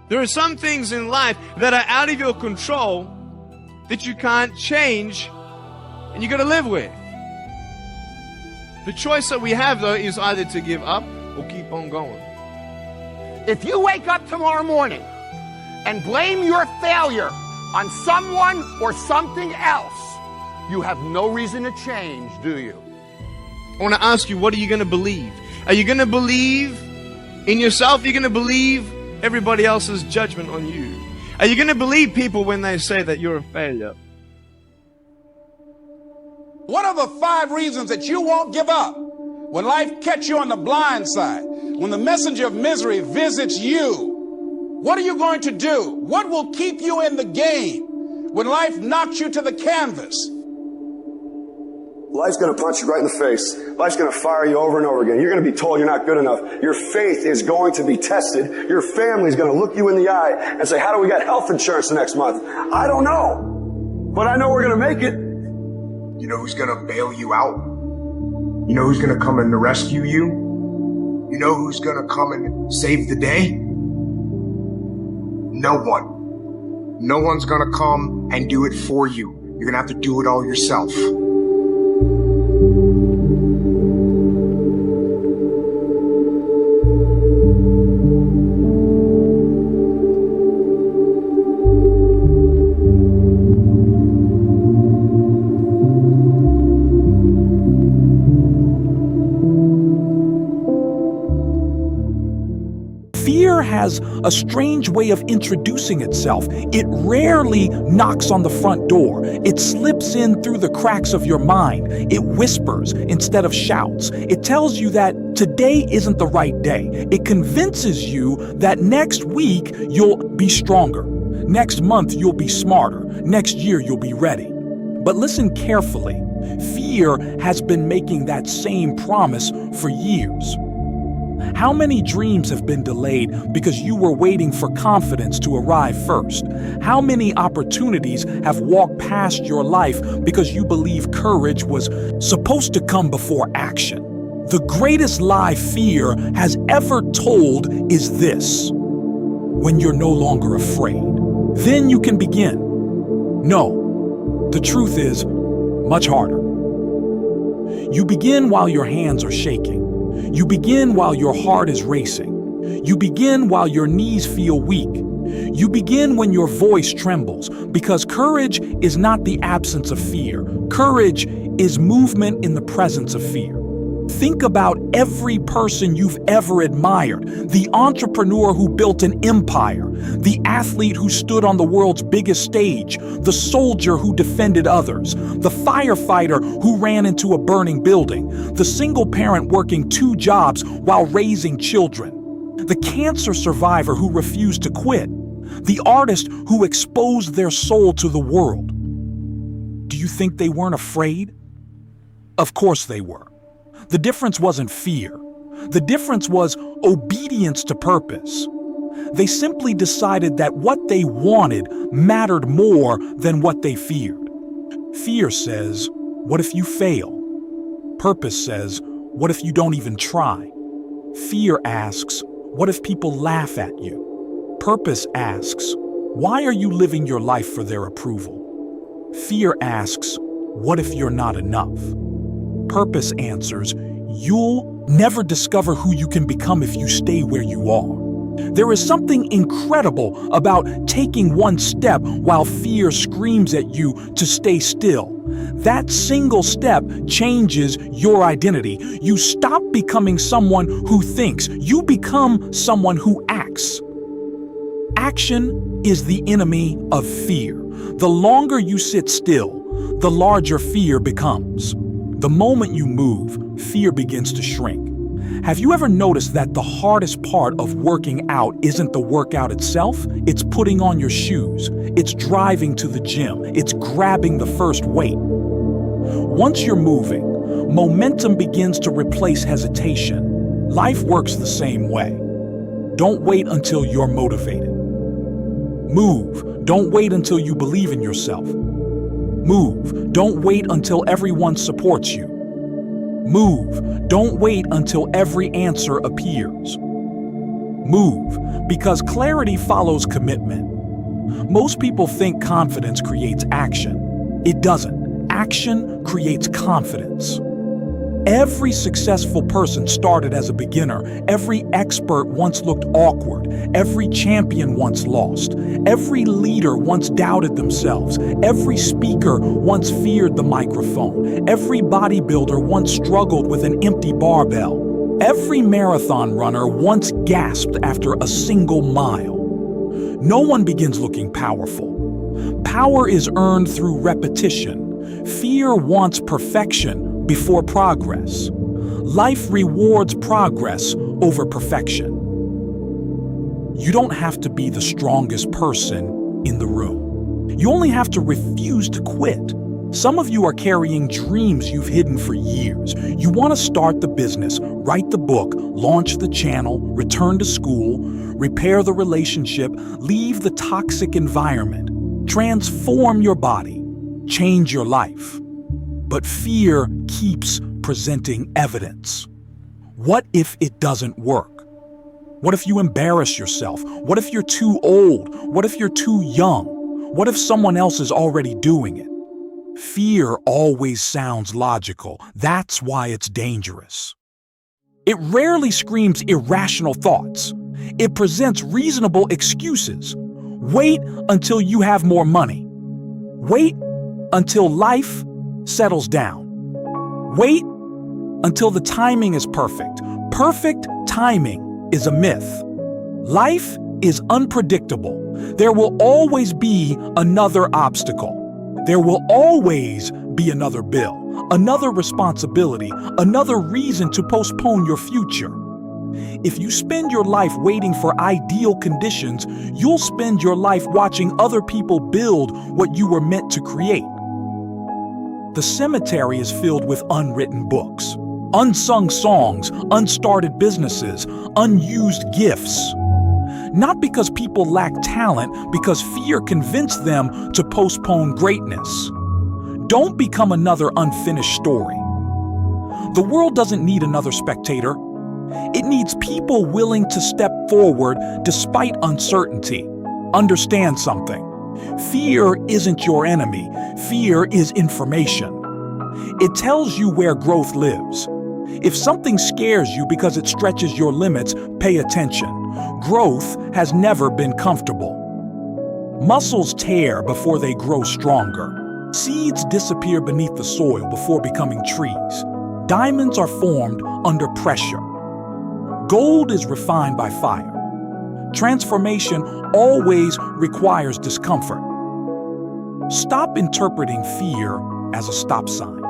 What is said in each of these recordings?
There are some things in life that are out of your control that you can't change and you got to live with. The choice that we have, though, is either to give up or keep on going. If you wake up tomorrow morning and blame your failure on someone or something else, you have no reason to change, do you? I want to ask you, what are you going to believe? Are you going to believe in yourself? Are you going to believe everybody else's judgment on you? Are you going to believe people when they say that you're a failure? What are the 5 reasons that you won't give up when life catches you on the blind side? When the messenger of misery visits you, what are you going to do? What will keep you in the game when life knocks you to the canvas? Life's going to punch you right in the face. Life's going to fire you over and over again. You're going to be told you're not good enough. Your faith is going to be tested. Your family's going to look you in the eye and say, how do we get health insurance next month? I don't know. But I know we're going to make it. You know who's going to bail you out? You know who's going to come and rescue you? You know who's going to come and save the day? No one. No one's going to come and do it for you. You're going to have to do it all yourself. Fear has a strange way of introducing itself. It rarely knocks on the front door. It slips in through the cracks of your mind. It whispers instead of shouts. It tells you that today isn't the right day. It convinces you that next week you'll be stronger. Next month you'll be smarter. Next year you'll be ready. But listen carefully. Fear has been making that same promise for years. How many dreams have been delayed because you were waiting for confidence to arrive first? How many opportunities have walked past your life because you believe courage was supposed to come before action? The greatest lie fear has ever told is this: when you're no longer afraid, then you can begin. No, the truth is much harder. You begin while your hands are shaking. You begin while your heart is racing. You begin while your knees feel weak. You begin when your voice trembles, because courage is not the absence of fear. Courage is movement in the presence of fear. Think about every person you've ever admired: the entrepreneur who built an empire, the athlete who stood on the world's biggest stage, the soldier who defended others, the firefighter who ran into a burning building, the single parent working 2 jobs while raising children, the cancer survivor who refused to quit, the artist who exposed their soul to the world. Do you think they weren't afraid? Of course they were. The difference wasn't fear. The difference was obedience to purpose. They simply decided that what they wanted mattered more than what they feared. Fear says, what if you fail? Purpose says, what if you don't even try? Fear asks, what if people laugh at you? Purpose asks, why are you living your life for their approval? Fear asks, what if you're not enough? Purpose answers, you'll never discover who you can become if you stay where you are. There is something incredible about taking one step while fear screams at you to stay still. That single step changes your identity. You stop becoming someone who thinks. You become someone who acts. Action is the enemy of fear. The longer you sit still, the larger fear becomes. The moment you move, fear begins to shrink. Have you ever noticed that the hardest part of working out isn't the workout itself? It's putting on your shoes. It's driving to the gym. It's grabbing the first weight. Once you're moving, momentum begins to replace hesitation. Life works the same way. Don't wait until you're motivated. Move. Don't wait until you believe in yourself. Move. Don't wait until everyone supports you. Move. Don't wait until every answer appears. Move, because clarity follows commitment. Most people think confidence creates action. It doesn't. Action creates confidence. Every successful person started as a beginner. Every expert once looked awkward. Every champion once lost. Every leader once doubted themselves. Every speaker once feared the microphone. Every bodybuilder once struggled with an empty barbell. Every marathon runner once gasped after a single mile. No one begins looking powerful. Power is earned through repetition. Fear wants perfection before progress. Life rewards progress over perfection. You don't have to be the strongest person in the room. You only have to refuse to quit. Some of you are carrying dreams you've hidden for years. You want to start the business, write the book, launch the channel, return to school, repair the relationship, leave the toxic environment, transform your body, change your life. But fear keeps presenting evidence. What if it doesn't work? What if you embarrass yourself? What if you're too old? What if you're too young? What if someone else is already doing it? Fear always sounds logical. That's why it's dangerous. It rarely screams irrational thoughts. It presents reasonable excuses. Wait until you have more money. Wait until life settles down. Wait until the timing is perfect. Perfect timing is a myth. Life is unpredictable. There will always be another obstacle. There will always be another bill, another responsibility, another reason to postpone your future. If you spend your life waiting for ideal conditions, you'll spend your life watching other people build what you were meant to create. The cemetery is filled with unwritten books, unsung songs, unstarted businesses, unused gifts. Not because people lack talent, because fear convinced them to postpone greatness. Don't become another unfinished story. The world doesn't need another spectator. It needs people willing to step forward despite uncertainty. Understand something. Fear isn't your enemy. Fear is information. It tells you where growth lives. If something scares you because it stretches your limits, pay attention. Growth has never been comfortable. Muscles tear before they grow stronger. Seeds disappear beneath the soil before becoming trees. Diamonds are formed under pressure. Gold is refined by fire. Transformation always requires discomfort. Stop interpreting fear as a stop sign.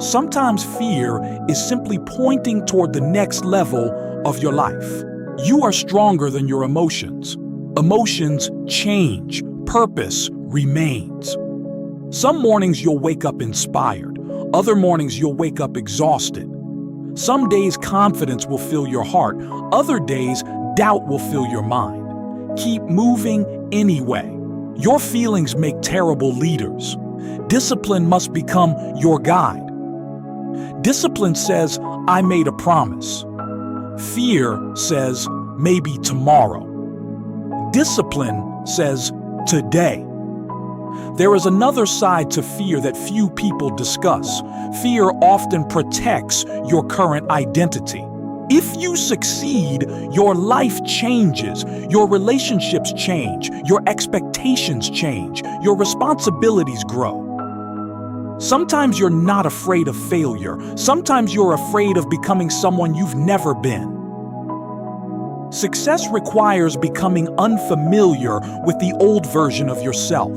Sometimes fear is simply pointing toward the next level of your life. You are stronger than your emotions. Emotions change. Purpose remains. Some mornings you'll wake up inspired. Other mornings you'll wake up exhausted. Some days confidence will fill your heart. Other days doubt will fill your mind. Keep moving anyway. Your feelings make terrible leaders. Discipline must become your guide. Discipline says, I made a promise. Fear says, maybe tomorrow. Discipline says, today. There is another side to fear that few people discuss. Fear often protects your current identity. If you succeed, your life changes, your relationships change, your expectations change, your responsibilities grow. Sometimes you're not afraid of failure. Sometimes you're afraid of becoming someone you've never been. Success requires becoming unfamiliar with the old version of yourself.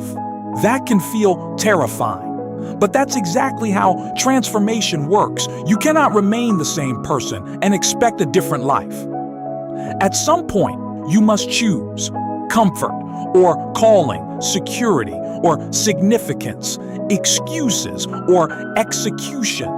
That can feel terrifying. But that's exactly how transformation works. You cannot remain the same person and expect a different life. At some point, you must choose comfort or calling, security or significance, excuses or execution.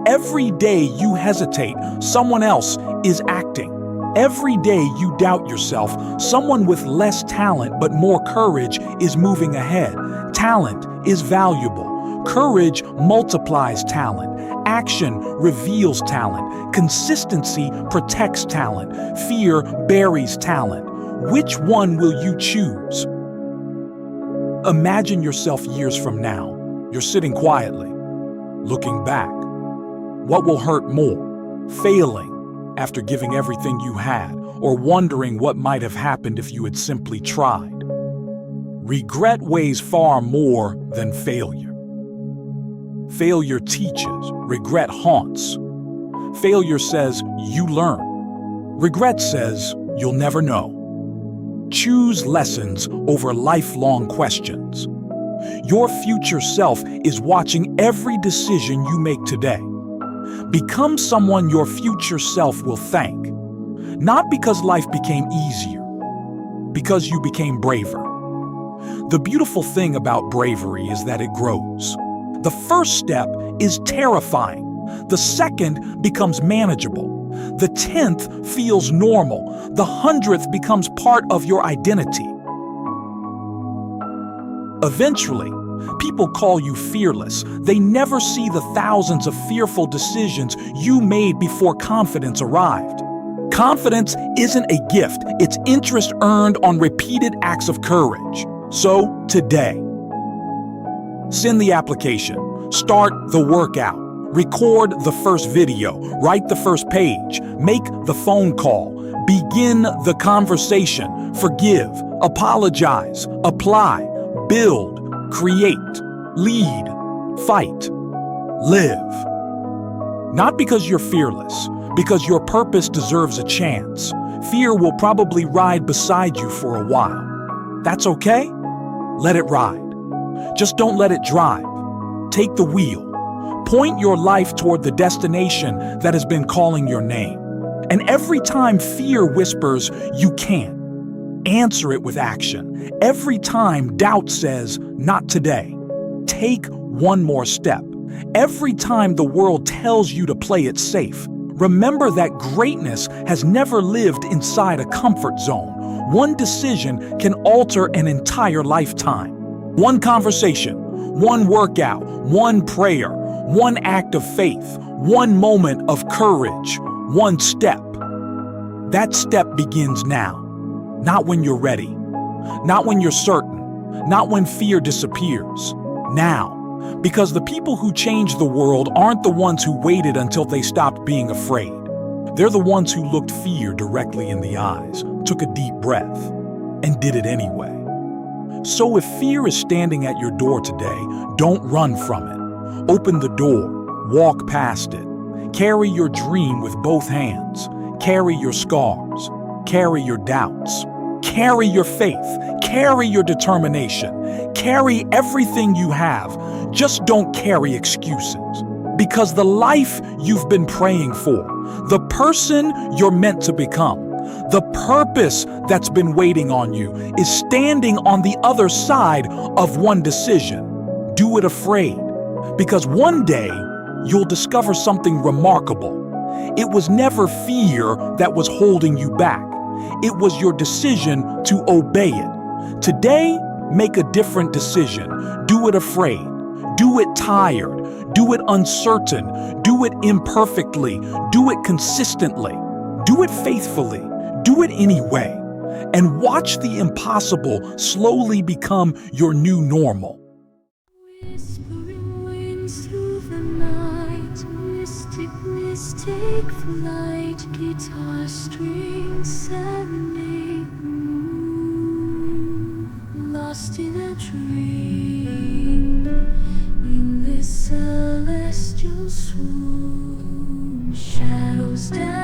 Every day you hesitate, someone else is acting. Every day you doubt yourself, someone with less talent but more courage is moving ahead. Talent is valuable. Courage multiplies talent. Action reveals talent. Consistency protects talent. Fear buries talent. Which one will you choose? Imagine yourself years from now. You're sitting quietly, looking back. What will hurt more? Failing after giving everything you had, or wondering what might have happened if you had simply tried? Regret weighs far more than failure. Failure teaches, regret haunts. Failure says you learn. Regret says you'll never know. Choose lessons over lifelong questions. Your future self is watching every decision you make today. Become someone your future self will thank. Not because life became easier, because you became braver. The beautiful thing about bravery is that it grows. The first step is terrifying. The second becomes manageable. The 10th feels normal. The 100th becomes part of your identity. Eventually, people call you fearless. They never see the thousands of fearful decisions you made before confidence arrived. Confidence isn't a gift. It's interest earned on repeated acts of courage. So, today, send the application, start the workout, record the first video, write the first page, make the phone call, begin the conversation, forgive, apologize, apply, build, create, lead, fight, live. Not because you're fearless, because your purpose deserves a chance. Fear will probably ride beside you for a while. That's okay? Let it ride. Just don't let it drive. Take the wheel. Point your life toward the destination that has been calling your name. And every time fear whispers, you can't, answer it with action. Every time doubt says, not today, take one more step. Every time the world tells you to play it safe, remember that greatness has never lived inside a comfort zone. One decision can alter an entire lifetime. One conversation, one workout, one prayer, one act of faith, one moment of courage, one step. That step begins now. Not when you're ready, not when you're certain, not when fear disappears. Now. Because the people who change the world aren't the ones who waited until they stopped being afraid. They're the ones who looked fear directly in the eyes, took a deep breath, and did it anyway. So if fear is standing at your door today, don't run from it. Open the door, walk past it. Carry your dream with both hands. Carry your scars. Carry your doubts. Carry your faith. Carry your determination. Carry everything you have. Just don't carry excuses. Because the life you've been praying for, the person you're meant to become, the purpose that's been waiting on you is standing on the other side of one decision. Do it afraid. Because one day, you'll discover something remarkable. It was never fear that was holding you back. It was your decision to obey it. Today, make a different decision. Do it afraid. Do it tired. Do it uncertain. Do it imperfectly. Do it consistently. Do it faithfully. Do it anyway. And watch the impossible slowly become your new normal. Whispering winds through the night, mystic flight, guitar strings serenade, lost in a dream, in this celestial swoon, shadows down.